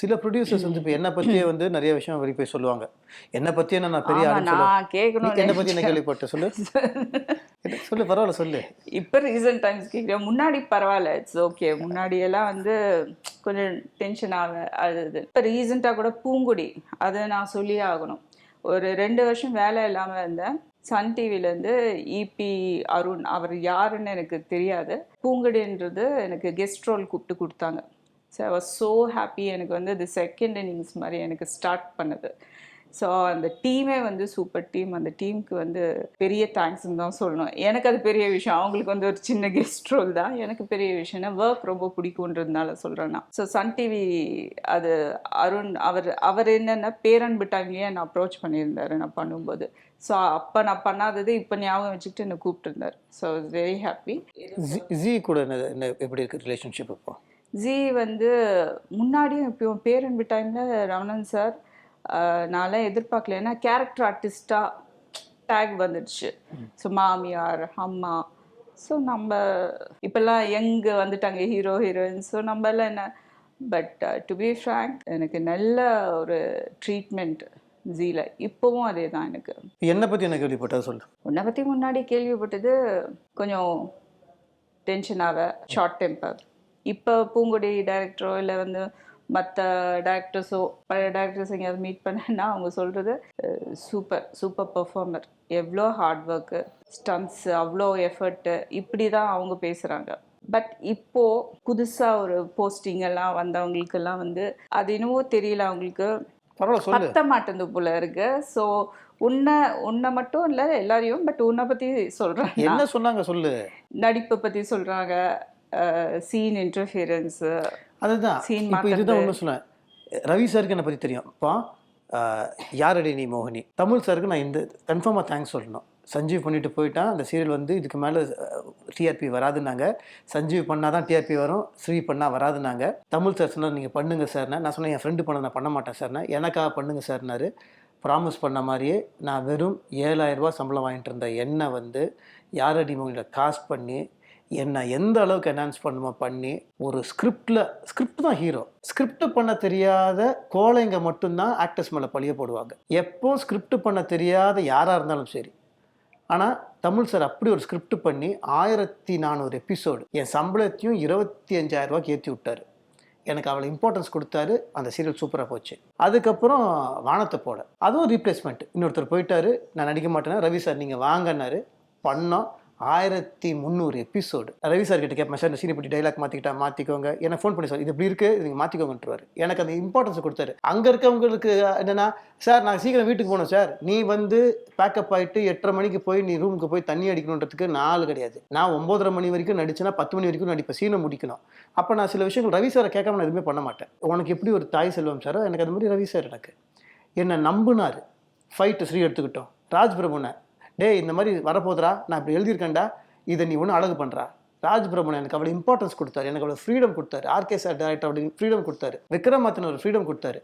சில ப்ரொடியூசர்ஸ் வந்து இப்போ என்னை பற்றியே வந்து நிறைய விஷயம் வெரிஃபை சொல்லுவாங்க. என்னை பற்றியே நான் பெரிய ஆளுன்னு நான் கேட்கணும். என்னை பற்றி என்ன கேள்விப்பட்ட சொல்லு சொல்லு பரவாயில்ல சொல்லு. இப்போ ரீசன்ட் டைம்ஸ் கேட்குறேன். முன்னாடி பரவாயில்ல, இட்ஸ் ஓகே. முன்னாடியெல்லாம் வந்து கொஞ்சம் டென்ஷன் ஆக அது. இப்போ ரீசெண்டாக கூட பூங்குடி, அதை நான் சொல்லியே ஆகணும். ஒரு 2 வருஷம் வேலை இல்லாமல் இருந்தேன். சன் டிவிலேருந்து இபி அருண், அவர் யாருன்னு எனக்கு தெரியாது. பூங்குடின்றது எனக்கு கெஸ்ட் ரோல் கூப்பிட்டு கொடுத்தாங்க. So I was so happy. எனக்கு வந்து அது செகண்ட் இன்னிங்ஸ் மாதிரி எனக்கு ஸ்டார்ட் பண்ணுது. ஸோ அந்த டீமே வந்து சூப்பர் டீம். அந்த டீமுக்கு வந்து பெரிய தேங்க்ஸ்ன்னு தான் சொல்லணும். எனக்கு அது பெரிய விஷயம். அவங்களுக்கு வந்து ஒரு சின்ன கெஸ்ட் ரோல் தான், எனக்கு பெரிய விஷயம்னா ஒர்க் ரொம்ப பிடிக்குன்றதுனால சொல்கிறேன் நான். ஸோ சன் டிவி அது அருண் அவர் என்னென்னா பேரன்பு டைம்லேயே நான் அப்ரோச் பண்ணியிருந்தார் நான் பண்ணும்போது. ஸோ அப்போ நான் பண்ணாதது இப்போ ஞாபகம் வச்சுக்கிட்டு என்னை கூப்பிட்டுருந்தார். So very happy. ஜி கூட என்ன எப்படி இருக்குது ரிலேஷன்ஷிப்? இப்போ ஜி வந்து முன்னாடியும் இப்போயும் பேரன்பு டைமில் ரமணன் சார் நான்லாம் எதிர்பார்க்கல. ஏன்னா கேரக்டர் ஆர்டிஸ்டாக டேக் வந்துடுச்சு. ஸோ மாமியார், அம்மா, ஸோ நம்ம இப்போல்லாம் எங்கே வந்துட்டாங்க ஹீரோ ஹீரோயின். ஸோ நம்மலாம் என்ன, பட் டு பி ஃப்ராங்க் எனக்கு நல்ல ஒரு ட்ரீட்மெண்ட் ஜீல. இப்போவும் அதே தான். எனக்கு என்னை பற்றி என்ன கேள்விப்பட்டது சொல்லு. உன்னை பற்றி முன்னாடி கேள்விப்பட்டது கொஞ்சம் டென்ஷனாக, ஷார்ட் டெம்பர். இப்போ பூங்குடி டைரக்டரோ இல்லை வந்து மற்ற டைரக்டர்ஸோ பழைய டைரக்டர்ஸ் எங்கேயாவது மீட் பண்ணேன்னா அவங்க சொல்கிறது சூப்பர் பெர்ஃபார்மர், எவ்வளோ ஹார்ட் ஒர்க்கு, ஸ்டன்ட்ஸு, அவ்வளோ எஃபர்ட்டு, இப்படி தான் அவங்க பேசுகிறாங்க. பட் இப்போது புதுசாக ஒரு போஸ்டிங் எல்லாம் வந்தவங்களுக்கெல்லாம் வந்து அது என்னவோ தெரியல, அவங்களுக்கு பத்த மாட்டேந்து போல இருக்கு. ஸோ உன்னை மட்டும் இல்லை எல்லாரையும், பட் உன்னை பற்றி சொல்கிறாங்க. என்ன சொன்னாங்க சொல்லு. நடிப்பை பற்றி சொல்கிறாங்க, சீன் இன்டர்ஃபியரன்ஸு, அதுதான் இப்போ இதுதான் ஒன்று சொன்னேன். ரவி சாருக்கு என்னை பற்றி தெரியும். இப்போ யாரடி நீ மோகினி, தமிழ் சாருக்கு நான் இந்த கன்ஃபார்மாக தேங்க்ஸ் சொல்லணும். சஞ்சீவ் பண்ணிட்டு போயிட்டான். அந்த சீரியல் வந்து இதுக்கு மேலே டிஆர்பி வராதுன்னாங்க. சஞ்சீவ் பண்ணால் தான் டிஆர்பி வரும், ஸ்ரீ பண்ணால் வராதுன்னாங்க. தமிழ் சார் சொன்னார் நீங்கள் பண்ணுங்கள் சார்னா. நான் சொன்னேன் என் ஃப்ரெண்டு பண்ண நான் பண்ண மாட்டேன் சார்னா. எனக்காக பண்ணுங்கள் சார்னாரு. ப்ராமிஸ் பண்ண மாதிரியே நான் வெறும் 7,000 ரூபா சம்பளம் வாங்கிட்டு இருந்த என்னை வந்து யாரடி மோகினியில் காஸ்ட் பண்ணி என்னை எந்த அளவுக்கு என்ஹான்ஸ் பண்ணுமோ பண்ணி ஒரு ஸ்கிரிப்ட் தான் ஹீரோ. ஸ்கிரிப்ட் பண்ண தெரியாத கோழைங்க மட்டும்தான் ஆக்டர்ஸ் மேலே பழிய போடுவாங்க. எப்போ ஸ்கிரிப்ட் பண்ண தெரியாத யாராக இருந்தாலும் சரி. ஆனால் தமிழ் சார் அப்படி ஒரு ஸ்கிரிப்ட் பண்ணி 1400 எபிசோடு என் சம்பளத்தையும் 25,000 ரூபாய்க்கு ஏற்றி விட்டார். எனக்கு அவ்வளோ இம்பார்ட்டன்ஸ் கொடுத்தாரு. அந்த சீரியல் சூப்பராக போச்சு. அதுக்கப்புறம் வானத்தை போட அதுவும் ரீப்ளேஸ்மெண்ட். இன்னொருத்தர் போயிட்டாரு, நான் நடிக்க மாட்டேன்னா ரவி சார் நீங்கள் வாங்கினாரு. பண்ணோம் 1300 எபிசோடு. ரவி சார் கிட்ட கேட்பேன், சார் இந்த சீனை பற்றி டைலாக் மாற்றிக்கோங்க. எனக்கு ஃபோன் பண்ணி சார் இது இப்படி இருக்குது, இது நீங்கள் மாற்றிக்கோங்கன்றார். எனக்கு அந்த இம்பார்ட்டன்ஸ் கொடுத்தாரு. அங்கே இருக்கவங்களுக்கு என்னென்னா, சார் நான் சீக்கிரம் வீட்டுக்கு போகணும் சார், நீ வந்து பேக்கப் ஆகிட்டு 8:30 மணிக்கு போய் நீ ரூமுக்கு போய் தண்ணி அடிக்கணுன்றதுக்கு நாள் கிடையாது. நான் 9:30 மணி வரைக்கும் நடிச்சேன்னா 10 மணி வரைக்கும் நடிப்பேன், சீனை முடிக்கணும். அப்போ நான் சில விஷயங்கள் ரவி சாரை கேட்காம நான் எதுவுமே பண்ண மாட்டேன். உனக்கு எப்படி ஒரு தாய் செல்வம் சாரோ எனக்கு அது மாதிரி ரவி சார் எனக்கு என்னை நம்பினார். ஃபைட்டு ஸ்ரீ எடுத்துக்கிட்டோம். ராஜ் பிரபுனை, டே இந்த மாதிரி வரப்போதுரா, நான் இப்படி எழுதியிருக்கேன்டா, இதை நீ ஒன்றும் அழகு பண்ணுறா. ராஜ் பிரபுன் எனக்கு அவ்வளோ இம்பார்ட்டன்ஸ் கொடுத்தாரு, எனக்கு அவ்வளோ ஃப்ரீடம் கொடுத்தாரு. ஆர்கே சார் டேரக்டர் அப்படி ஃப்ரீடம் கொடுத்தாரு. விக்ரமாத்தன் ஒரு ஃப்ரீடம் கொடுத்தாரு.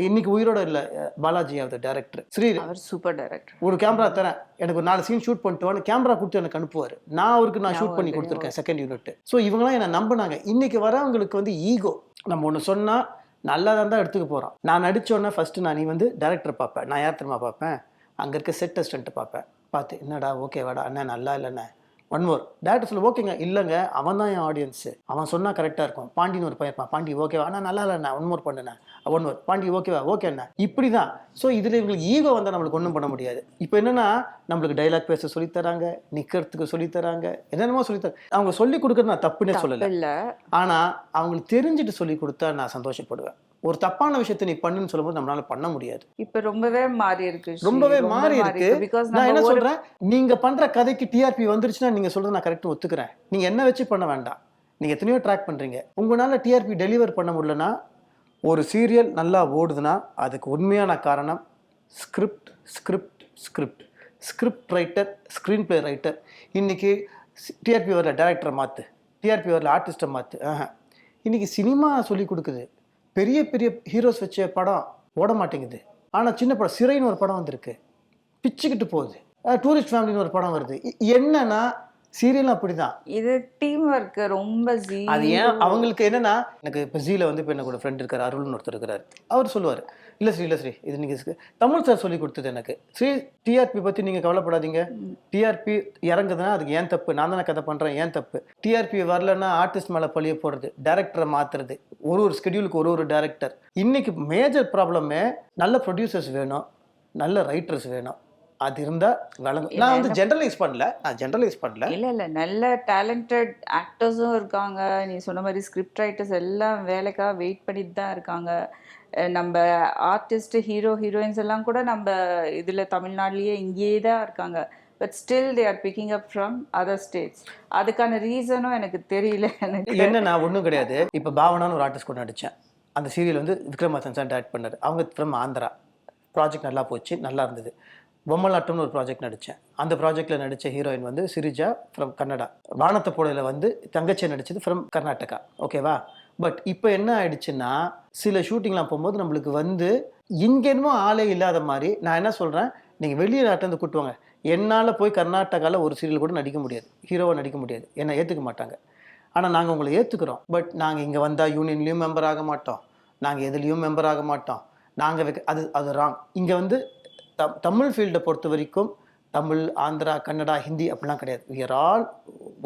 இன்னைக்கு உயிரோட இல்லை பாலாஜி அவர் டேரக்டர் ஸ்ரீ, அவர் சூப்பர் டேரக்டர். ஒரு கேமரா தரேன், எனக்கு ஒரு 4 சீன் ஷூட் பண்ணிட்டு கேமரா கொடுத்து எனக்கு அனுப்புவார். நான் அவருக்கு நான் ஷூட் பண்ணி கொடுத்துருக்கேன் செகண்ட் யூனிட். ஸோ இவங்களாம் என்னை நம்பினாங்க. இன்னைக்கு வரவங்களுக்கு வந்து ஈகோ. நம்ம ஒன்று சொன்னால் நல்லா தான் எடுத்துக்க போகிறோம். நான் நடித்தோன்னே ஃபஸ்ட்டு நான் நீ வந்து டேரக்டர் பார்ப்பேன். நான் யார் தெரியுமா பார்ப்பேன், அங்கே இருக்க செட் அசிஸ்டன்ட்டு பார்ப்பேன். பார்த்து என்னடா ஓகேவாடா அண்ணா நல்லா இல்லைண்ணே, ஒன் மோர். டேரக்டர் சொல்ல ஓகேங்க, இல்லைங்க அவன் தான் என் ஆடியன்ஸு, அவன் சொன்னால் கரெக்டாக இருக்கும். பாண்டின்னு ஒரு பையன் இருப்பான், பாண்டி ஓகேவா அண்ணா நல்லா இல்லைண்ணா, ஒன் மோர் பண்ணுண்ணே, ஒன் மோர் பாண்டி ஓகேவா ஓகேண்ணா. இப்படி தான். ஸோ இதில் இவங்களுக்கு ஈகோ வந்தால் நம்மளுக்கு ஒன்றும் பண்ண முடியாது. இப்போ என்னென்னா நம்மளுக்கு டைலாக் பேச சொல்லித்தராங்க, நிற்கிறதுக்கு சொல்லித்தராங்க, என்னென்னமோ சொல்லித்தராங்க. அவங்க சொல்லிக் கொடுக்குறது நான் தப்புன்னே சொல்லலை. ஆனால் அவங்களுக்கு தெரிஞ்சுட்டு சொல்லி கொடுத்தா நான் சந்தோஷப்படுவேன். ஒரு தப்பான விஷயத்தை நீ பண்ணுன்னு சொல்லும்போது நம்மளால பண்ண முடியாது. இப்ப ரொம்பவே மாறி இருக்கு. நான் என்ன சொல்றேன், நீங்க பண்ற கதைக்கு டிஆர்பி வந்துருச்சுன்னா நீங்க சொல்றது நான் கரெக்ட் ஒத்துக்கிறேன். நீங்க என்ன வச்சு பண்ண வேண்டாம். நீங்க எத்தனையோ ட்ராக் பண்றீங்க, உங்களால டிஆர்பி டெலிவர் பண்ண முடியலன்னா, ஒரு சீரியல் நல்லா ஓடுதுன்னா அதுக்கு உண்மையான காரணம் script writer, screen play writer. இன்னைக்கு டிஆர்பி வரல டேரக்டரை மாத்து, டிஆர்பி வரல ஆர்டிஸ்டை மாத்து. இன்னைக்கு சினிமா சொல்லி கொடுக்குது. பெரிய பெரிய ஹீரோஸ் வச்ச படம் ஓட மாட்டேங்குது. ஆனால் சின்ன படம் சிறைன்னு ஒரு படம் வந்திருக்கு, பிச்சுக்கிட்டு போகுது. டூரிஸ்ட் ஃபேமிலின்னு ஒரு படம் வருது. என்னன்னா சீரியலும் அப்படிதான். இது டீம் ஒர்க் ரொம்ப அது ஏன் அவங்களுக்கு என்னன்னா, எனக்கு இப்போ ஜீல வந்து இப்போ எனக்கு ஒரு ஃப்ரெண்ட் இருக்காரு, அருள்னு ஒருத்தர் இருக்கிறாரு. அவர் சொல்லுவார், இல்லை ஸ்ரீ இது நீங்கள் தமிழ் சார் சொல்லி கொடுத்தது எனக்கு. ஸ்ரீ டிஆர்பி பற்றி நீங்கள் கவலைப்படாதீங்க. டிஆர்பி இறங்குதுன்னா அதுக்கு ஏன் தப்பு, நான் தானே கதை பண்ணுறேன், ஏன் தப்பு. டிஆர்பி வரலன்னா ஆர்டிஸ்ட் மேலே பழிய போடுறது, டேரக்டரை மாற்றுறது, ஒரு ஸ்கெடியூலுக்கு ஒரு டேரக்டர். இன்னைக்கு மேஜர் ப்ராப்ளமே நல்ல ப்ரொடியூசர்ஸ் வேணும், நல்ல ரைட்டர்ஸ் வேணும். அது இருந்தால் வழங்கும். நான் வந்து ஜென்ரலைஸ் பண்ணல. இல்லை நல்ல டேலண்டட் ஆக்டர்ஸும் இருக்காங்க. நீ சொன்ன மாதிரி ஸ்கிரிப்ட் ரைட்டர்ஸ் எல்லாம் வேலைக்காக வெயிட் பண்ணிட்டு தான் இருக்காங்க. நம்ம ஆர்டிஸ்ட் ஹீரோயின்ஸ் எல்லாம் கூட நம்ம இதில் தமிழ்நாட்டிலேயே இங்கேயே தான் இருக்காங்க. But still they are picking up from other states. அதுக்கான ரீசனும் எனக்கு தெரியல. எனக்கு என்ன ஒன்றும் கிடையாது. இப்போ பாவனான்னு ஒரு ஆர்டிஸ்ட் கூட நடித்தேன். அந்த சீரியல் வந்து விக்ரமாசன் சார் டைரக்ட் பண்ணார். அவங்க ஃப்ரம் ஆந்திரா. ப்ராஜெக்ட் நல்லா போச்சு, நல்லா இருந்தது. பொம்மலாட்டம்னு ஒரு ப்ராஜெக்ட் நடித்தேன். அந்த ப்ராஜெக்டில் நடித்த ஹீரோயின் வந்து சிரிஜா ஃப்ரம் கன்னடா. வானத்த போடையில் வந்து தங்கச்சியை நடித்தது ஃப்ரம் கர்நாடகா. ஓகேவா? பட் இப்போ என்ன ஆயிடுச்சுன்னா, சில ஷூட்டிங்லாம் போகும்போது நம்மளுக்கு வந்து இங்கேனுமோ ஆளே இல்லாத மாதிரி. நான் என்ன சொல்கிறேன், நீங்கள் வெளியே நாட்டிலேருந்து கூட்டுவாங்க. என்னால் போய் கர்நாடகாவில் ஒரு சீரியல் கூட நடிக்க முடியாது, ஹீரோவை நடிக்க முடியாது, என்னை ஏற்றுக்க மாட்டாங்க. ஆனால் நாங்கள் உங்களை ஏற்றுக்கிறோம். பட் நாங்கள் இங்கே வந்தால் யூனியன்லேயும் மெம்பர் ஆக மாட்டோம், நாங்கள் எதுலேயும் மெம்பர் ஆக மாட்டோம், நாங்கள் அது ராங். இங்கே வந்து தமிழ் ஃபீல்டை பொறுத்த வரைக்கும் தமிழ், ஆந்திரா, கன்னடா, ஹிந்தி அப்படிலாம் கிடையாது. வி ஆர் ஆல்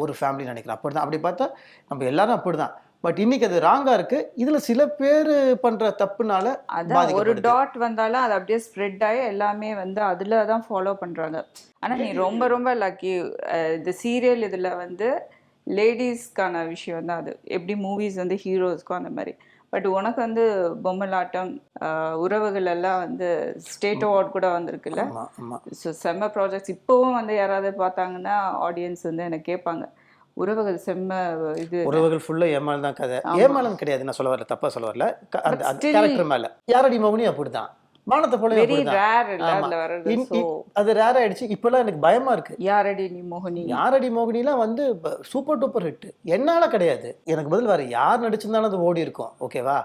ஒரு ஃபேமிலி நினைக்கிறேன். அப்படி தான். அப்படி பார்த்தா நம்ம எல்லாரும் அப்படி தான். பட் இன்னைக்கு அது ராங்காக இருக்குது. இதில் சில பேர் பண்ணுற தப்புனால அதான் ஒரு டாட் வந்தாலும் அது அப்படியே ஸ்ப்ரெட் ஆகி எல்லாமே வந்து அதில் தான் ஃபாலோ பண்ணுறாங்க. ஆனால் நீ ரொம்ப ரொம்ப லக்கி. இந்த சீரியல் இதில் வந்து லேடிஸ்க்கான விஷயம் தான் அது. எப்படி மூவிஸ் வந்து ஹீரோஸ்க்கும் அந்த மாதிரி. பட் உனக்கு வந்து பொம்மலாட்டம், உறவுகள் எல்லாம் வந்து ஸ்டேட் அவார்ட் கூட வந்திருக்குல்ல. ஸோ செம்ம ப்ராஜெக்ட்ஸ். இப்போவும் வந்து யாராவது பார்த்தாங்கன்னா ஆடியன்ஸ் வந்து எனக்கு கேட்பாங்க, உறவுகள் செம்ம இது. உறவுகள் ஃபுல்லாக ஏமாள் தான் கதை. ஏமாளம் கிடையாது, நான் சொல்ல வரல, தப்பாக சொல்ல வரல. அந்த கேரக்டர் மேலே யாரடி மோகினி அப்படி தான். வானத்தை போல அது ரேர் ஆயிடுச்சு. இப்பெல்லாம் எனக்கு பயமா இருக்கு. யாரடி மோகினிலாம் வந்து சூப்பர் டூப்பர் ஹிட். என்னால கிடையாது. எனக்கு பதில் வேற யார் நடிச்சிருந்தாலும் அது ஓடி இருக்கும். ஓகேவா?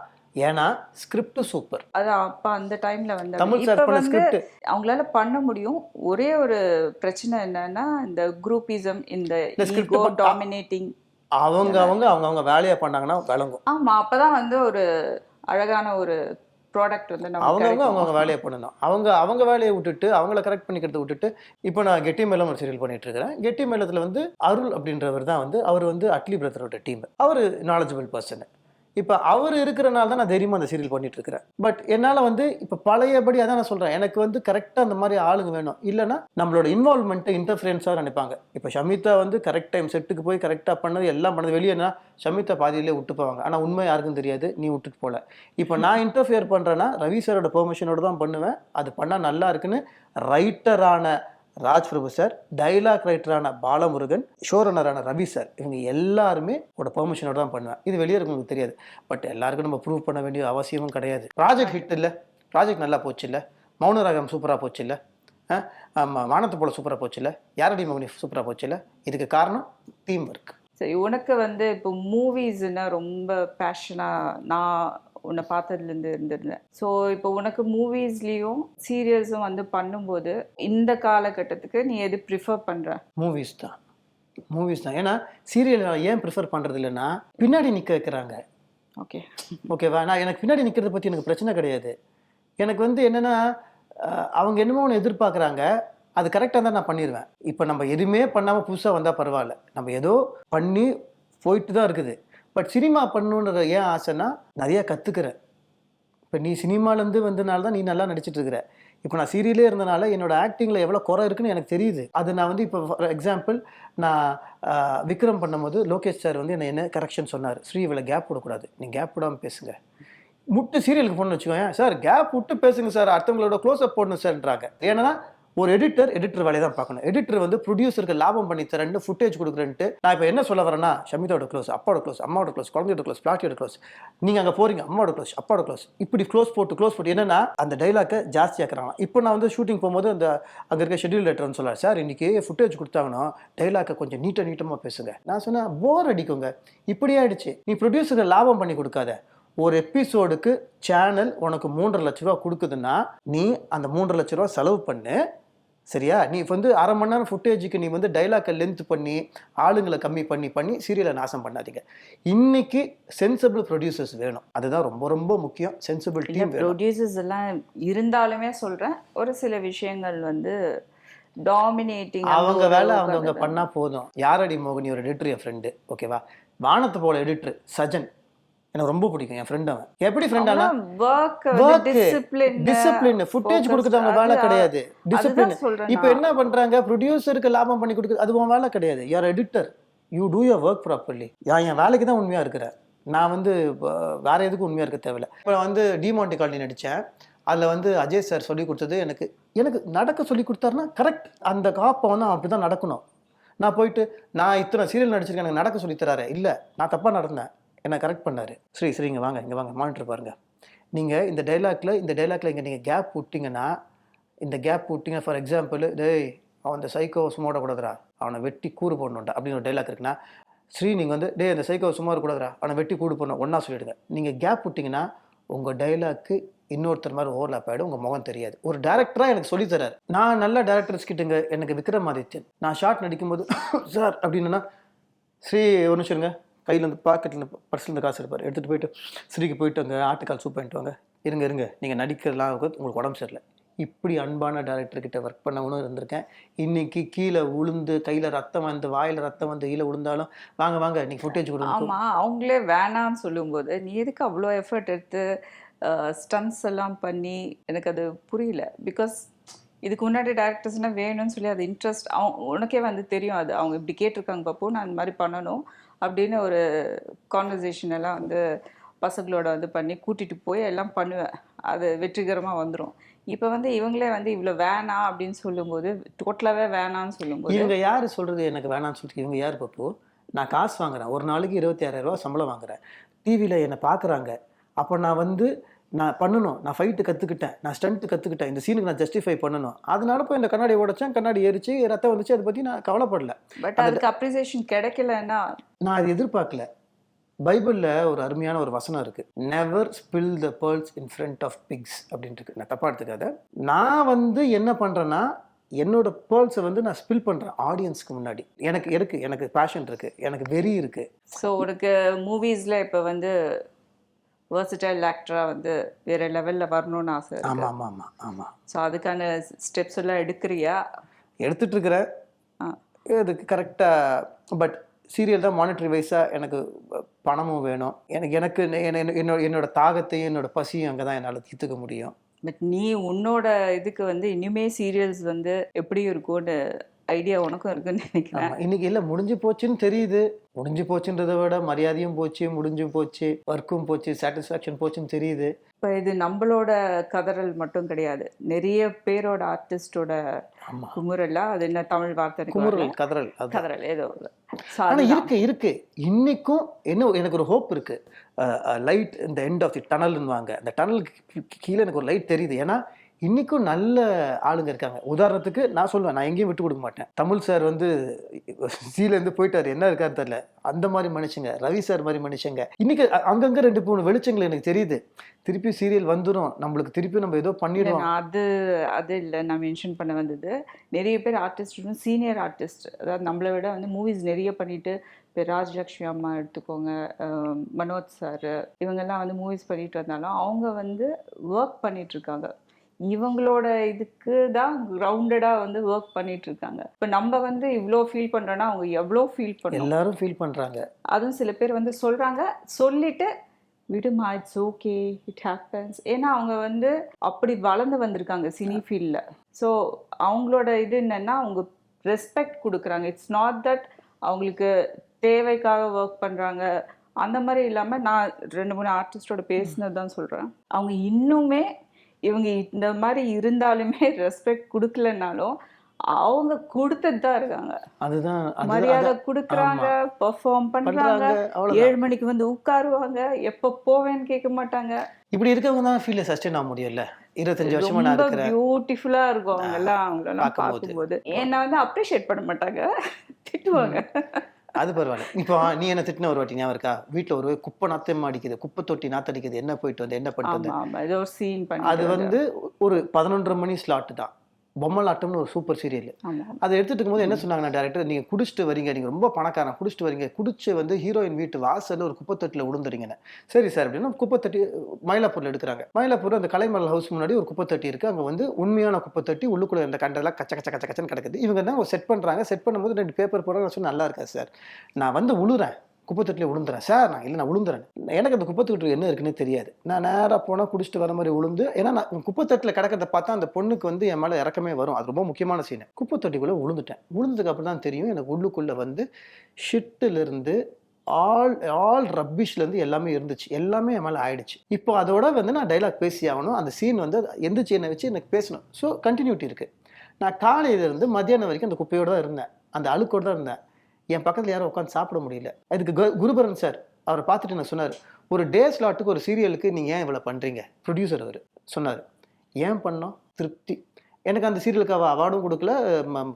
ஏன்னா ஸ்கிரிப்ட் சூப்பர். அது அப்ப அந்த டைம்ல வந்து தமிழ் சார் பண்ண ஸ்கிரிப்ட் அவங்களால பண்ண முடியும். ஒரே ஒரு பிரச்சனை என்னன்னா இந்த குரூப்பிசம், இந்த ஈகோ டாமினேட்டிங். அவங்க வேலையை பண்ணாங்கன்னா விளங்கும். ஆமா, அப்பதான் வந்து ஒரு அழகான ஒரு ப்ராடக்ட் வந்து அவங்க வேலையை பண்ணணும். அவங்க வேலையை விட்டுட்டு அவங்கள கரெக்ட் பண்ணிக்கிறத விட்டுட்டு இப்போ நான் கெட்டி மேலம் ஒரு சீரியல் பண்ணிட்டு இருக்கிறேன். கெட்டி மேலத்தில் வந்து அருள் அப்படின்றவர் தான் வந்து, அவர் வந்து அட்லி பிரதரோட டீம். அவர் நாலேஜபிள் பர்சன். இப்போ அவர் இருக்கிறனால தான் நான் தைரியமாக அந்த சீரியல் பண்ணிட்டு இருக்கிறேன். பட் என்னால் வந்து இப்போ பழையபடி அதான் நான் சொல்கிறேன், எனக்கு வந்து கரெக்டாக அந்த மாதிரி ஆளுங்க வேணும். இல்லைனா நம்மளோட இன்வால்மெண்ட்டை இன்டர்ஃபரன்ஸாக நினைப்பாங்க. இப்போ ஷமிதா வந்து கரெக்ட் டைம் செட்டுக்கு போய் கரெக்டாக பண்ணது எல்லாம் பண்ணது. வெளியேனா ஷமிதா பாதியிலே விட்டு போவாங்க. ஆனால் உண்மை யாருக்கும் தெரியாது, நீ விட்டுட்டு போகல. இப்போ நான் இன்டர்ஃபியர் பண்ணுறேன்னா ரவி சாரோட பெர்மிஷனோடு தான் பண்ணுவேன். அது பண்ணால் நல்லா இருக்குன்னு ரைட்டரான ராஜ் பிரபு சார், டைலாக் ரைட்டரான பாலமுருகன், ஷோரனரான ரவி சார், இவங்க எல்லாருமே ஒரு பெர்மிஷனோட தான் பண்ணுவேன். இது வெளியே இருக்கவங்களுக்கு தெரியாது. பட் எல்லாருக்கும் நம்ம ப்ரூவ் பண்ண வேண்டிய அவசியமும் கிடையாது. ப்ராஜெக்ட் ஹிட் இல்லை, ப்ராஜெக்ட் நல்லா போச்சு இல்லை, மௌனராகம் சூப்பராக போச்சு இல்லை, வானத்தை போல சூப்பராக போச்சு இல்லை, யாரடி மோகினி சூப்பராக போச்சு இல்லை. இதுக்கு காரணம் டீம் ஒர்க். சரி, உனக்கு வந்து இப்போ மூவிஸ்னா ரொம்ப பேஷனாக நான் உன்னை பார்த்ததுலேருந்து இருந்திருந்தேன். ஸோ இப்போ உனக்கு மூவிஸ்லேயும் சீரியல்ஸும் வந்து பண்ணும்போது இந்த காலகட்டத்துக்கு நீ எது ப்ரிஃபர் பண்ணுற? மூவிஸ் தான். ஏன்னா சீரியல் ஏன் ப்ரிஃபர் பண்ணுறது இல்லைன்னா பின்னாடி நிற்க வைக்கிறாங்க. ஓகேவா? நான் எனக்கு பின்னாடி நிற்கிறத பற்றி எனக்கு பிரச்சனை கிடையாது. எனக்கு வந்து என்னென்னா அவங்க என்னமோ ஒன்று எதிர்பார்க்குறாங்க, அது கரெக்டாக தான் நான் பண்ணிடுவேன். இப்போ நம்ம எதுவுமே பண்ணாமல் புதுசாக வந்தால் பரவாயில்ல, நம்ம ஏதோ பண்ணி போயிட்டு தான் இருக்குது. பட் சினிமா பண்ணணுன்ற ஏன் ஆசைன்னா நிறையா கற்றுக்கிறேன். இப்போ நீ சினிமாலேருந்து வந்தனால தான் நீ நல்லா நடிச்சிட்டு இருக்கிற. இப்போ நான் சீரியலே இருந்தனால என்னோட ஆக்டிங்கில் எவ்வளோ குறை இருக்குன்னு எனக்கு தெரியுது. அது நான் வந்து இப்போ ஃபார் எக்ஸாம்பிள் நான் விக்ரம் பண்ணும்போது லோகேஷ் சார் வந்து என்ன கரெக்ஷன் சொன்னார், ஸ்ரீ இவ்வளோ கேப் விடக்கூடாது, நீ கேப் விடாமல் பேசுங்க. முட்டு சீரியலுக்கு போடணும்னு வச்சுக்கோங்க சார், கேப் விட்டு பேசுங்க சார், அடுத்தவங்களோட க்ளோஸ்அப் போடணும் சார்ன்றாங்க. ஏன்னா ஒரு எடிட்டர் வேலையை தான் பார்க்கணும். எடிட்டர் வந்து ப்ரொடியூசருக்கு லாபம் பண்ணி தரேன்னு ஃபுட்டேஜ் கொடுக்குறேன்ட்டு நான் இப்போ என்ன சொல்ல வரேன்னா, ஷமிதாவோட க்ளோஸ், அப்பாவோட க்ளோஸ், அம்மாவோட க்ளோஸ், குழந்தையோட க்ளோஸ், பிளாட்டியோட க்ளோஸ், நீங்கள் அங்கே போகிறீங்க அம்மாவோட க்ளோஸ், அப்பாவோட க்ளோஸ், இப்படி க்ளோஸ் போட்டு என்னன்னா அந்த டைலாக்கை ஜாஸ்தியாக்குறாங்க. இப்போ நான் வந்து ஷூட்டிங் போகும்போது அந்த அங்கே இருக்க ஷெட்யூல் லெட்டர்னு சொல்லுவார், சார் இன்றைக்கி ஃபுட்டேஜ் கொடுத்தாங்கன்னா டைலாக்கை கொஞ்சம் நீட்டமாக பேசுங்க. நான் சொன்னேன் போர் அடிக்குங்க, இப்படி ஆகிடுச்சு. நீ ப்ரொடியூசருக்கு லாபம் பண்ணி கொடுக்காத. ஒரு எபிசோடுக்கு சேனல் உனக்கு 3.5 லட்ச ரூபா கொடுக்குதுன்னா நீ அந்த 3.5 லட்ச ரூபா செலவு பண்ணு, சரியா? நீ வந்து 1/2 மணி நேரம் ஃபுட்டேஜுக்கு நீ வந்து டைலாக்கை லென்த் பண்ணி ஆளுங்களை கம்மி பண்ணி சீரியலை நாசம் பண்ணாதீங்க. இன்னைக்கு சென்சிபிள் ப்ரொடியூசர்ஸ் வேணும். அதுதான் ரொம்ப ரொம்ப முக்கியம். சென்சிபிள் டீம் வேணும். ப்ரொடியூசர்ஸ் எல்லாம் இருந்தாலுமே சொல்கிறேன், ஒரு சில விஷயங்கள் வந்து டாமினேட்டிங் அவங்க வேலை அவங்க பண்ணால் போதும். யாரடி மோகினி ஒரு எடிட்டர், என் ஃப்ரெண்டு, ஓகேவா? வானத்தை போல எடிட்டர் சஜன் எனக்கு ரொம்ப பிடிக்கும். என் ஃப்ரெண்ட். அவன் எப்படி ஃப்ரெண்ட் ஆனா டிசிப்ளின் ஃபுட்டேஜ் கொடுக்குறது அவங்க வேலை கிடையாது. டிசிப்ளின். இப்போ என்ன பண்றாங்க, ப்ரொடியூசருக்கு லாபம் பண்ணி கொடுக்குறது அது உன் வேலை கிடையாது. யார் editor, you do your work properly. என் வேலைக்கு தான் உண்மையா இருக்கிறேன். நான் வந்து வேற எதுக்கும் உண்மையா இருக்க தேவையில்லை. இப்போ வந்து டிமாண்டி காலனி நடித்தேன். அதில் வந்து அஜய் சார் சொல்லி கொடுத்தது எனக்கு நடக்க சொல்லி கொடுத்தாருன்னா கரெக்ட். அந்த காப்பை வந்து அப்படி தான் நடக்கணும். நான் போயிட்டு நான் இத்தனை சீரியல் நடிச்சிருக்கேன் எனக்கு நடக்க சொல்லி தராரு, இல்லை நான் தப்பாக நடந்தேன், என்ன கரெக்ட் பண்ணார். சரி இங்கே வாங்க மானிட்டர் பாருங்கள். நீங்கள் இந்த டைலாக்ல இங்கே நீங்கள் கேப் விட்டிங்கன்னா, இந்த கேப் விட்டிங்க ஃபார் எக்ஸாம்பிள், டேய் அவன் இந்த சைக்கோ சும்மா விடக்கூடாதுரா, அவனை வெட்டி கூறு போடணுண்டா அப்படின்னு ஒரு டைலாக் இருக்குன்னா, நீங்கள் வந்து டே இந்த சைக்கோ சும்மா இருக்கக்கூடாதுரா, அவனை வெட்டி கூடு போடணும் ஒன்றா சொல்லிவிடுங்க. நீங்கள் கேப் விட்டிங்கன்னா உங்கள் டைலாக்கு இன்னொருத்தர் மாதிரி ஓவர்லாப் ஆகிடும், உங்கள் முகம் தெரியாது. ஒரு டேரக்டராக எனக்கு சொல்லித்தராரு. நான் நல்ல டேரக்டர்ஸ் கிட்டங்க எனக்கு விக்ரமாதித்யன், நான் ஷார்ட் நடிக்கும்போது சார் அப்படின்னா, ஒரு நிமிஷம் கையில் வந்து பாக்கெட்டில் பர்ஸ்லேருந்து காசு எடுப்பார், எடுத்துகிட்டு போயிட்டு ஸ்ரீக்கு போயிட்டு அங்கே ஆட்டுக்கால் சூப் பண்ணிட்டு வாங்க, இருங்க நீங்கள் நடிக்கிறலாம் உங்களுக்கு உடம்பு சரியில்லை. இப்படி அன்பான டேரக்டர்கிட்ட ஒர்க் பண்ணவனும் இருந்திருக்கேன். இன்றைக்கி கீழே உளுந்து கையில் ரத்தம் வந்து வாயில் ரத்தம் வந்து கீழே விழுந்தாலும் வாங்க நீங்கள் ஃபுட்டேஜ் கொடுங்க. ஆமாம், அவங்களே வேணான்னு சொல்லும்போது நீ எதுக்கு அவ்வளோ எஃபர்ட் எடுத்து ஸ்டன்ஸ் எல்லாம் பண்ணி, எனக்கு அது புரியல. பிகாஸ் இதுக்கு முன்னாடி டேரக்டர்ஸ்னால் வேணும்னு சொல்லி அது இன்ட்ரெஸ்ட் உனக்கே வந்து தெரியும். அது அவங்க இப்படி கேட்டிருக்காங்க பாப்போ, நான் இந்த மாதிரி பண்ணணும் அப்படின்னு ஒரு கான்வர்சேஷன் எல்லாம் வந்து பசங்களோட வந்து பண்ணி கூட்டிகிட்டு போய் எல்லாம் பண்ணுவேன். அது வெற்றிகரமாக வந்துடும். இப்போ வந்து இவங்களே வந்து இவ்வளோ வேணாம் அப்படின்னு சொல்லும்போது, டோட்டலாகவே வேணான்னு சொல்லும்போது, இவங்க யார் சொல்கிறது எனக்கு வேணான்னு சொல்லிட்டு? இவங்க யார் பாப்போ? நான் காசு வாங்குறேன், ஒரு நாளைக்கு 26,000 ரூபா சம்பளம் வாங்குறேன், டிவியில் என்னை பார்க்குறாங்க. அப்போ நான் வந்து நான் பண்ணணும், நான் ஃபைட்டு கற்றுக்கிட்டேன், நான் ஸ்டண்ட்டு கற்றுக்கிட்டேன், இந்த சீனுக்கு நான் ஜஸ்டிஃபை பண்ணணும். அதனால போய் இந்த கண்ணாடி உடைச்சேன், கண்ணாடி ஏறிச்சு, ரத்தம் வந்துச்சு, அதை பற்றி நான் கவலைப்படல. பட் அதுக்கு அப்ரிசியேஷன் கிடைக்கலன்னா நான் அது எதிர்பார்க்கல. பைபிளில் ஒரு அருமையான ஒரு வசனம் இருக்குது, never spill the pearls in front of pigs அப்படின்ட்டு. நான் தப்பாக எடுத்துக்காத. நான் வந்து என்ன பண்ணுறேன்னா, என்னோட பேர்ல்ஸை வந்து நான் ஸ்பில் பண்ணுறேன் ஆடியன்ஸ்க்கு முன்னாடி. எனக்கு பேஷன் இருக்குது, எனக்கு வெறி இருக்குது. ஸோ உனக்கு மூவிஸில் இப்போ வந்து வெர்சடைல் ஆக்டராக வந்து வேறு லெவலில் வரணும்னு ஆசை. ஆமாம். ஸோ அதுக்கான ஸ்டெப்ஸ் எல்லாம் எடுக்கிறியா? எடுத்துகிட்ருக்கிறேன். அதுக்கு கரெக்டாக. பட் சீரியல் தான் மானிட்டரி வைஸாக எனக்கு பணமும் வேணும். என்னோட தாகத்தையும் என்னோட பசியும் அங்கே தான் என்னால் தீர்த்துக்க முடியும். பட் நீ உன்னோட இதுக்கு வந்து இனிமே சீரியல்ஸ் வந்து எப்படி இருக்கும்னு ஐடியா உனக்கும் இருக்குன்னு நினைக்கிறேன். இன்னைக்கு இல்லை, முடிஞ்சு போச்சுன்னு தெரியுது. முடிஞ்சு போச்சுன்றதை விட மரியாதையும் போச்சு, முடிஞ்சும் போச்சு, ஒர்க்கும் போச்சு, சாட்டிஸ்ஃபேக்ஷன் போச்சுன்னு தெரியுது. இப்போ இது நம்மளோட கதறல் மட்டும் கிடையாது, நிறைய பேரோட ஆர்டிஸ்டோட குமுறலா. அது என்ன தமிழ் வார்த்தை? குமுறல், கதறல் ஏதோ. ஆனால் இருக்கு இன்னைக்கும் என்ன, எனக்கு ஒரு ஹோப் இருக்கு. லைட் இந்த எண்ட் ஆஃப் தி டனல்னுவாங்க, அந்த டனலுக்கு கீழே எனக்கு ஒரு லைட் தெரியுது. ஏன்னா இன்றைக்கும் நல்ல ஆளுங்க இருக்காங்க. உதாரணத்துக்கு நான் சொல்லுவேன், நான் எங்கேயும் விட்டு கொடுக்க மாட்டேன். தமிழ் சார் வந்து சீலேருந்து போயிட்டார், என்ன இருக்காரு தெரியல, அந்த மாதிரி மனுஷங்க. ரவி சார் மாதிரி மனுஷங்க. இன்றைக்கி அங்கங்கே 2-3 வெளிச்சங்கள் எனக்கு தெரியுது. திருப்பி சீரியல் வந்துடும், நம்மளுக்கு திருப்பி நம்ம ஏதோ பண்ணிடுவோம். அது இல்லை, நான் மென்ஷன் பண்ண வந்தது, நிறைய பேர் ஆர்டிஸ்ட், சீனியர் ஆர்டிஸ்ட், அதாவது நம்மளை விட வந்து மூவிஸ் நிறைய பண்ணிட்டு, இப்போ ராஜலக்ஷ்மி அம்மா எடுத்துக்கோங்க, மனோஜ் சார், இவங்கெல்லாம் வந்து மூவிஸ் பண்ணிட்டு வந்தாலும் அவங்க வந்து ஒர்க் பண்ணிகிட்ருக்காங்க. இவங்களோட இதுக்கு தான் கிரவுண்டடாக வந்து ஒர்க் பண்ணிட்டு இருக்காங்க. இப்போ நம்ம வந்து இவ்வளோ ஃபீல் பண்ணுறோன்னா அவங்க எவ்வளோ ஃபீல் பண்ணுறோம், எல்லாரும் ஃபீல் பண்ணுறாங்க. அதுவும் சில பேர் வந்து சொல்லிட்டு விடுமா, இட்ஸ் ஓகே, இட் ஹேப்பன்ஸ். ஏன்னா அவங்க வந்து அப்படி வளர்ந்து வந்திருக்காங்க சினி ஃபீல்டில். ஸோ அவங்களோட இது என்னென்னா, அவங்க ரெஸ்பெக்ட் கொடுக்குறாங்க. இட்ஸ் நாட் தட் அவங்களுக்கு தேவைக்காக ஒர்க் பண்ணுறாங்க அந்த மாதிரி இல்லாமல். நான் 2-3 ஆர்டிஸ்டோட பேசினது தான் சொல்கிறேன். அவங்க இன்னுமே இவங்க இந்த மாதிரி இருந்தாலுமே ரெஸ்பெக்ட் கொடுக்கலனாலும் அவங்க கொடுத்துட்டு தான் இருக்காங்க. அதுதான் மரியாதை கொடுக்குறாங்க, பெர்ஃபார்ம் பண்றாங்க, 7 மணிக்கு வந்து உட்காருவாங்க, எப்போ போவேன்னு கேட்க மாட்டாங்க. இப்படி இருக்கவங்க தான் ஃபீல்ல சஸ்டெயின் ஆக முடியல. 25 வருஷமா நான் இருக்கிறேன். பியூட்டிஃபுல்லா இருக்கும் அவங்கெல்லாம் பார்க்கும்போது. என்ன வந்து அப்ரிஷியேட் பண்ண மாட்டாங்க, திட்டுவாங்க. அது பரவாயில்ல. இப்போ நீ என்ன திட்டின ஒரு வாட்டி ஞாபகம் இருக்கா? வீட்டில் ஒரு குப்பை நாத்தம் அடிக்குது, குப்பை தொட்டி நாத்தடிக்குது, என்ன போயிட்டு வந்து என்ன பண்ணிட்டு வந்து, அது வந்து ஒரு 11:30 மணி ஸ்லாட்டு தான். பொம்மலாட்டம்னு ஒரு சூப்பர் சீரியல். ஆமா. அதை எடுத்துட்டு இருக்கும்போது என்ன சொன்னாங்கன்னா டேரக்டர், நீங்கள் குடிச்சிட்டு வரீங்க, நீங்கள் ரொம்ப பணக்காரன், குடிச்சிட்டு வரீங்க, குடிச்சு வந்து ஹீரோயின் வீட்டு வாசல்ல ஒரு குப்பைத்தொட்டியில் விழுந்துறீங்கன்னு. சரி சார் அப்படின்னா குப்பைத்தட்டி மயிலாப்பூரில் எடுக்கிறாங்க. மயிலாப்பூர் அந்த கலைமகள் ஹவுஸ் முன்னாடி ஒரு குப்பைத்தட்டி இருக்குது. அங்கே வந்து உண்மையான குப்பைத்தட்டி, உள்ளுக்குள்ள இந்த கண்டெல்லாம் கச்ச கச்ச கச்ச கச்சன்னு கிடக்குது. இவங்க தான் செட் பண்ணுறாங்க. செட் பண்ணும்போது 2 பேப்பர் போடுறாங்க. நான் சொன்னேன், நல்லா இருக்கா சார், நான் வந்து உழுறேன், குப்பைத்தொட்டியில் விழுந்துறேன் சார். நான் விழுந்துறேன், எனக்கு அந்த குப்பைத்தொட்டி என்ன இருக்குன்னே தெரியாது. நான் நேராக போனால் குடிச்சிட்டு வர மாதிரி விழுந்து, ஏன்னா நான் குப்பைத்தட்டில் கிடக்கிறத பார்த்தா அந்த பொண்ணுக்கு வந்து என் மேலே இறக்கமே வரும். அது ரொம்ப முக்கியமான சீன். குப்பைத்தொட்டிக்குள்ளே விழுந்துட்டேன். விழுந்ததுக்கு அப்புறம் தான் தெரியும் எனக்கு உள்ளுக்குள்ளே வந்து ஷிட்டிலிருந்து ஆல் ரப்பிஷ்லேருந்து எல்லாமே இருந்துச்சு. எல்லாமே என் மேலே ஆயிடுச்சு. இப்போ அதோட வந்து நான் டைலாக் பேசி ஆகணும். அந்த சீன் வந்து எந்திரிச்சு என்னை வச்சு எனக்கு பேசணும். ஸோ கண்டினியூட்டி இருக்குது. நான் காலையிலேருந்து மத்தியானம் வரைக்கும் அந்த குப்பையோடு தான் இருந்தேன், அந்த அழுக்கோடு தான் இருந்தேன். என் பக்கத்தில் யாரும் உட்காந்து சாப்பிட முடியல. அதுக்கு குருபரன் சார் அவரை பார்த்துட்டு நான் சொன்னார், ஒரு டே ஸ்லாட்டுக்கு ஒரு சீரியலுக்கு நீங்கள் ஏன் இவ்வளோ பண்ணுறீங்க? ப்ரொடியூசர் அவர் சொன்னார், ஏன் பண்ணோம்? திருப்தி. எனக்கு அந்த சீரியலுக்கு அவார்டும் கொடுக்கல,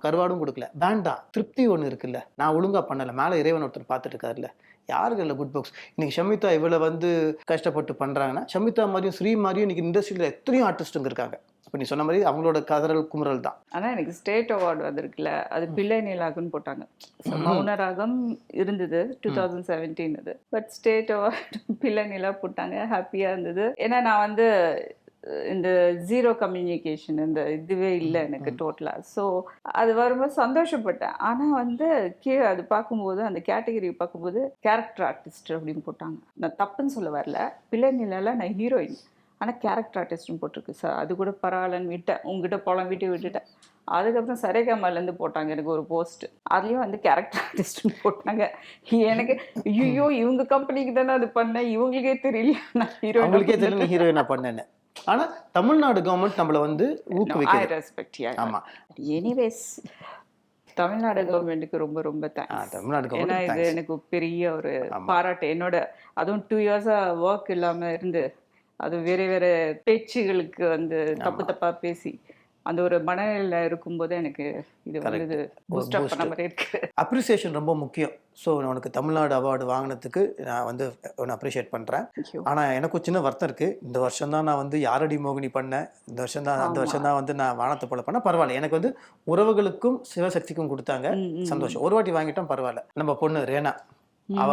கருவாடும் கொடுக்கல. வேண்டாம், திருப்தி ஒன்று இருக்குல்ல, நான் ஒழுங்காக பண்ணலை, மேலே இறைவன் ஒருத்தர் பார்த்துட்டு இருக்காருல்ல. யாருக்கு இல்லை குட் பாக்ஸ். இன்றைக்கி ஷமிதா இவ்வளோ வந்து கஷ்டப்பட்டு பண்ணுறாங்கன்னா, ஷமிதா மாதிரியும் ஸ்ரீ மாதிரியும் இன்றைக்கி இண்டஸ்ட்ரியில் எத்தனையோ ஆர்டிஸ்ட்டுங்க இருக்காங்க. இப்போ நீ சொன்ன மாதிரி அவங்களோட கதறல் குமுறல் தான். ஆனால் எனக்கு ஸ்டேட் அவார்டு வந்திருக்குல்ல, அது பிள்ளை நிலாக்குன்னு போட்டாங்க. மௌனராகம் இருந்தது 2017 அது. பட் ஸ்டேட் அவார்டு பிள்ளை நிலா போட்டாங்க. ஹாப்பியாக இருந்தது. ஏன்னா நான் வந்து இந்த ஜீரோ கம்யூனிகேஷன் இந்த இதுவே இல்லை எனக்கு டோட்டலாக. ஸோ அது வரும்போது சந்தோஷப்பட்டேன். ஆனால் வந்து கீழே அது பார்க்கும்போது அந்த கேட்டகரி பார்க்கும்போது கேரக்டர் ஆர்டிஸ்ட் அப்படின்னு போட்டாங்க. நான் தப்புன்னு சொல்ல வரல, பிள்ளை நிலால நான் ஹீரோயின், ஆனால் கேரக்டர் ஆர்டிஸ்ட்னு போட்டிருக்கு சார். அது கூட பரவாயில்லன்னு விட்டேன், உங்ககிட்ட போலாம் விட்டுட்டேன். அதுக்கப்புறம் சரேகாமாலேருந்து போட்டாங்க எனக்கு ஒரு போஸ்ட், அதுலேயும் வந்து கேரக்டர் ஆர்டிஸ்ட்னு போட்டாங்க. எனக்கு ஐயோ இவங்க கம்பெனிக்கு தானே அது பண்ணேன், இவங்களுக்கே தெரியல நான் ஹீரோயினா பண்ணேன்னு. ஆனால் தமிழ்நாடு கவர்மெண்ட் நம்மளை வந்து ஊக்குவிக்கிறது. ஆமாம். எனிவேஸ் தமிழ்நாடு கவர்மெண்ட்டுக்கு ரொம்ப ரொம்ப தேங்க்ஸ். ஏன்னா இது எனக்கு பெரிய ஒரு பாராட்டு. என்னோட அதுவும் 2 இயர்ஸாக ஒர்க் இல்லாமல் இருந்து அது வேற பேச்சுகளுக்கு வந்து தப்பா பேசி அந்த ஒரு மனநிலையில் இருக்கும்போது எனக்கு இது வந்து பூஸ்ட் அப் பண்ண மாதிரி இருக்கு. அப்ரிசியேஷன் ரொம்ப முக்கியம். ஸோ உனக்கு தமிழ்நாடு அவார்டு வாங்கினதுக்கு நான் வந்து உன்னை அப்ரிஷியேட் பண்ணுறேன். ஆனால் எனக்கும் சின்ன வருத்தம் இருக்குது. இந்த வருஷம் தான் நான் வந்து யாரடி மோகினி பண்ணேன், அந்த வருஷம் தான் வந்து நான் வானத்தை போல பண்ணேன். பரவாயில்ல, எனக்கு வந்து உறவுகளுக்கும் சிவசக்திக்கும் கொடுத்தாங்க, சந்தோஷம். ஒரு வாட்டி வாங்கிட்டோம், பரவாயில்ல. நம்ம பொண்ணு ரேனா,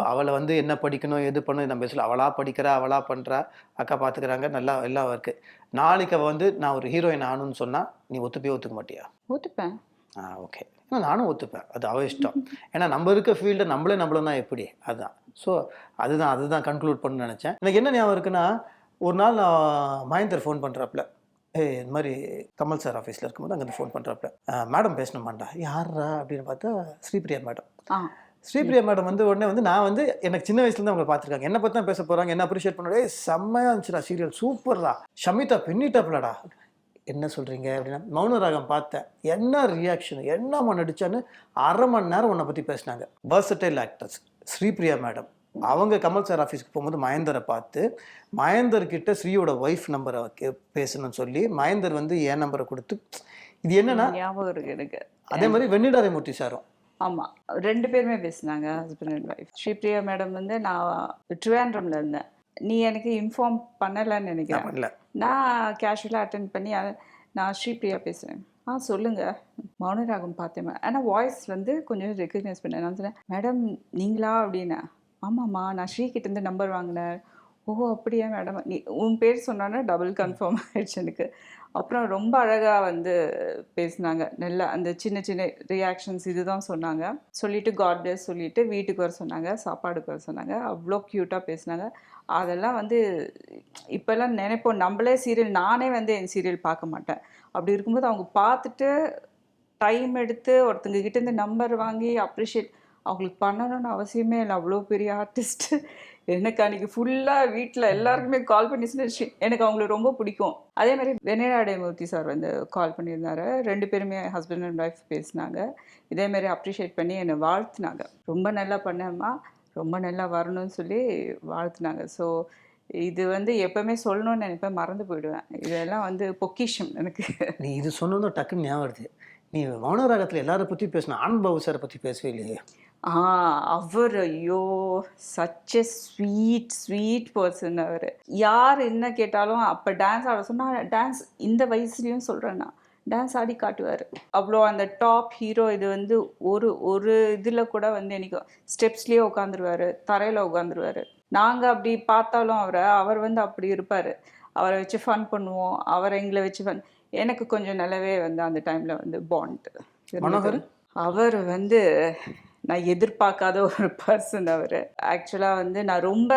அவளை வந்து என்ன படிக்கணும் எது பண்ணணும் நம்ம பேசல, அவளா படிக்கிறா, அவளா பண்ணுறா, அக்கா பார்த்துக்கிறாங்க, நல்லா எல்லாம் இருக்குது. நாளைக்கு அவள் வந்து நான் ஒரு ஹீரோயின் ஆகணும்னு சொன்னால் நீ ஒத்துக்க மாட்டியா? ஒத்துப்பேன். ஓகே, நானும் ஒத்துப்பேன். அது அவள் இஷ்டம். ஏன்னா நம்ம இருக்க ஃபீல்டை நம்மளோன்னா எப்படி, அதுதான். ஸோ அதுதான் கன்க்ளூட் பண்ணணும்னு நினச்சேன். எனக்கு என்ன ஞாபகம் இருக்குன்னா, ஒரு நாள் நான் மகேந்தர் ஃபோன் பண்ணுறாப்புல, இது மாதிரி கமல் சார் ஆஃபீஸில் இருக்கும்போது அங்கே ஃபோன் பண்ணுறாப்புல, மேடம் பேசணுமாண்டா. யாரா அப்படின்னு பார்த்தா ஸ்ரீபிரியா மேடம். ஸ்ரீபிரியா மேடம் வந்து உடனே வந்து நான் வந்து எனக்கு சின்ன வயசுலேருந்து அவங்க பார்த்துருக்காங்க, என்னை பற்றி தான் பேச போகிறாங்க, என்ன அப்ரிஷியேட் பண்ண. செம்மையாக இருந்துச்சுடா சீரியல், சூப்பர்ரா, ஷமிதா பின்னிட்டாப்லடா. என்ன சொல்கிறீங்க அப்படின்னா, மௌனராகம் பார்த்தேன், என்ன ரியாக்ஷன், என்னம்மா நடிச்சான்னு 1/2 மணி நேரம் உன்னை பற்றி பேசினாங்க. Versatile actress Sripriya madam. அவங்க கமல் சார் ஆஃபீஸ்க்கு போகும்போது மகேந்தரை பார்த்து, மகேந்தர்கிட்ட ஸ்ரீயோட ஒய்ஃப் நம்பரை பேசணும்னு சொல்லி மகேந்தர் வந்து என் நம்பரை கொடுத்து, இது என்னன்னா ஞாபகம் இருக்கு எனக்கு. அதே மாதிரி வெண்ணிடாரைமூர்த்தி சாரும். ஆமாம், 2 பேருமே பேசினாங்க, husband and wife. Sripriya madam வந்து நான் ட்ரிவாண்ட்ரமில் இருந்தேன், நீ எனக்கு இன்ஃபார்ம் பண்ணலைன்னு நினைக்கிறேன். நான் கேஷுவலாக அட்டென்ட் பண்ணி நான் ஸ்ரீபிரியா பேசுகிறேன், சொல்லுங்கள், மௌனராகம் பார்த்தேன். ஆனால் வாய்ஸ் வந்து கொஞ்சம் ரெக்கக்னைஸ் பண்ணேன். நான் சொன்னேன், மேடம் நீங்களா அப்படின்னா, ஆமாம்மா நான் ஸ்ரீகிட்டேருந்து நம்பர் வாங்கினேன். ஓ அப்படியா மேடம், நீ உன் பேர் சொன்னோன்னா டபுள் கன்ஃபார்ம் ஆயிடுச்சு எனக்கு. அப்புறம் ரொம்ப அழகாக வந்து பேசினாங்க, நல்லா அந்த சின்ன சின்ன ரியாக்ஷன்ஸ் இதுதான் சொன்னாங்க. சொல்லிவிட்டு காட் பிளெஸ் சொல்லிவிட்டு வீட்டுக்கு வர சொன்னாங்க, சாப்பாடுக்கு வர சொன்னாங்க. அவ்வளோ க்யூட்டாக பேசினாங்க. அதெல்லாம் வந்து இப்போல்லாம் நினைப்போம், நம்மளே சீரியல், நானே வந்து என் சீரியல் பார்க்க மாட்டேன். அப்படி இருக்கும்போது அவங்க பார்த்துட்டு டைம் எடுத்து ஒருத்தங்க கிட்டேருந்து நம்பர் வாங்கி அப்ரிஷியேட் அவங்களுக்கு பண்ணணும்னு அவசியமே இல்லை. அவ்வளோ பெரிய ஆர்டிஸ்ட்டு. எனக்கு அன்றைக்கி ஃபுல்லாக வீட்டில் எல்லாருக்குமே கால் பண்ணி சொன்னிச்சு, எனக்கு அவங்களுக்கு ரொம்ப பிடிக்கும். அதே மாதிரி வெண்ணிடாரைமூர்த்தி சார் வந்து கால் பண்ணியிருந்தாரு. 2 பேருமே ஹஸ்பண்ட் அண்ட் ஒய்ஃப் பேசினாங்க. இதேமாரி அப்ரிஷியேட் பண்ணி என்னை வாழ்த்துனாங்க, ரொம்ப நல்லா பண்ணேம்மா, ரொம்ப நல்லா வரணும்னு சொல்லி வாழ்த்துனாங்க. ஸோ இது வந்து எப்போவுமே சொல்லணும்னு நினைப்பேன், மறந்து போயிடுவேன். இதெல்லாம் வந்து பொக்கிஷம் எனக்கு. நீ இது சொன்னதும் டக்குன்னு ஞாபகம் வருது. நீ மௌனராகத்தில் எல்லாரை பற்றி பேசின ஆனந்த் பாபு சாரை பற்றி பேசவே இல்லையே. அவர் ஐயோ சச் எ ஸ்வீட் பர்சன். அவர் யார் என்ன கேட்டாலும் அப்போ டான்ஸ் ஆட சொன்னால் டான்ஸ் இந்த வயசுலேயும் சொல்கிறேன்னா டான்ஸ் ஆடி காட்டுவார். அவ்வளோ அந்த டாப் ஹீரோ இது வந்து ஒரு ஒரு இதில் கூட வந்து எனக்கு ஸ்டெப்ஸ்லேயே உட்காந்துருவார், தரையில் உட்காந்துருவார். நாங்கள் அப்படி பார்த்தாலும் அவர் வந்து அப்படி இருப்பார். அவரை வச்சு ஃபன் பண்ணுவோம், அவர் எங்களை வச்சு ஃபன். எனக்கு கொஞ்சம் நல்லாவே வந்து அந்த டைமில் வந்து பாண்ட். மனோகர் அவர் வந்து நான் எதிர்பார்க்காத ஒரு பர்சன். அவர் ஆக்சுவலாக வந்து நான் ரொம்ப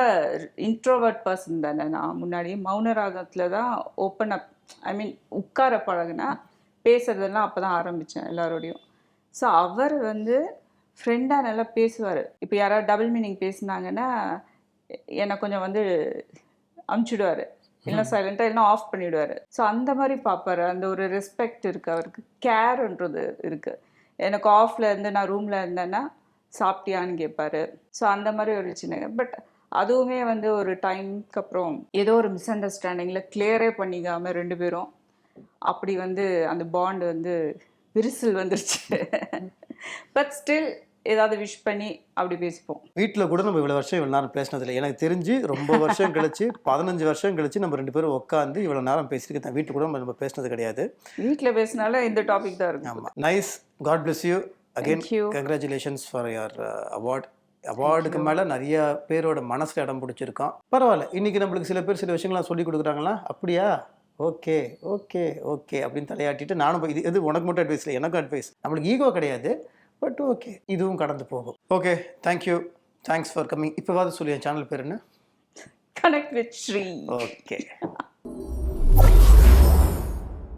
இன்ட்ரோவர்ட் பர்சன் தானே. நான் முன்னாடி மௌனராகத்தில் தான் ஓப்பன் அப், ஐ மீன் உட்கார பழகுனா, பேசுறதெல்லாம் அப்போ தான் ஆரம்பித்தேன் எல்லாரோடையும். ஸோ அவர் வந்து ஃப்ரெண்டாக நல்லா பேசுவார். இப்போ யாராவது டபுள் மீனிங் பேசுனாங்கன்னா என்னை கொஞ்சம் வந்து அமுச்சிடுவார், இல்லை சைலண்ட்டாக இல்லைனா ஆஃப் பண்ணிவிடுவார். ஸோ அந்த மாதிரி பார்ப்பார். அந்த ஒரு ரெஸ்பெக்ட் இருக்குது அவருக்கு, கேர்ன்றது இருக்குது. எனக்கு ஆஃபில் இருந்து நான் ரூமில் இருந்தேன்னா சாப்பிட்டியான்னு கேட்பாரு. ஸோ அந்த மாதிரி ஒரு சின்ன, பட் அதுவுமே வந்து ஒரு டைமுக்கு அப்புறம் ஏதோ ஒரு மிஸ் அண்டர்ஸ்டாண்டிங்கில் கிளியரே பண்ணிக்காமல் 2 பேரும் அப்படி வந்து அந்த பாண்ட் வந்து விரிசல் வந்துருச்சு. பட் ஸ்டில் ஏதாவது விஷ் பண்ணி அப்படி பேசிப்போம். வீட்டில் கூட நம்ம இவ்வளோ வருஷம் இவ்வளோ நேரம் பேசினதில்லை. எனக்கு தெரிஞ்சு ரொம்ப வருஷம் கழிச்சு 15 வருஷம் கழிச்சு நம்ம 2 பேரும் உட்காந்து இவ்வளோ நேரம் பேசியிருக்கேன். வீட்டில் கூட நம்ம பேசினது கிடையாது. வீட்டில் பேசினால இந்த டாபிக் தான் இருக்கும். ஆமாம், nice. God bless you again. Congratulations for your award. அவார்டுக்கு மேலே நிறைய பேரோட மனசில் இடம் பிடிச்சிருக்கோம். பரவாயில்ல, இன்றைக்கி நம்மளுக்கு சில பேர் சில விஷயங்கள்லாம் சொல்லி கொடுக்குறாங்களா, அப்படியா, ஓகே ஓகே ஓகே அப்படின்னு தலையாட்டிட்டு நானும் இது உனக்கு மட்டும் அட்வைஸ் இல்லை, எனக்கும் அட்வைஸ். நம்மளுக்கு ஈகோ கிடையாது, பட் ஓகே, இதுவும் கடந்து போகும். Okay, thank you, thanks for coming. இப்போவாது சொல்லி என் சேனல் பேர் என்ன? Connect with Sri. ஓகே.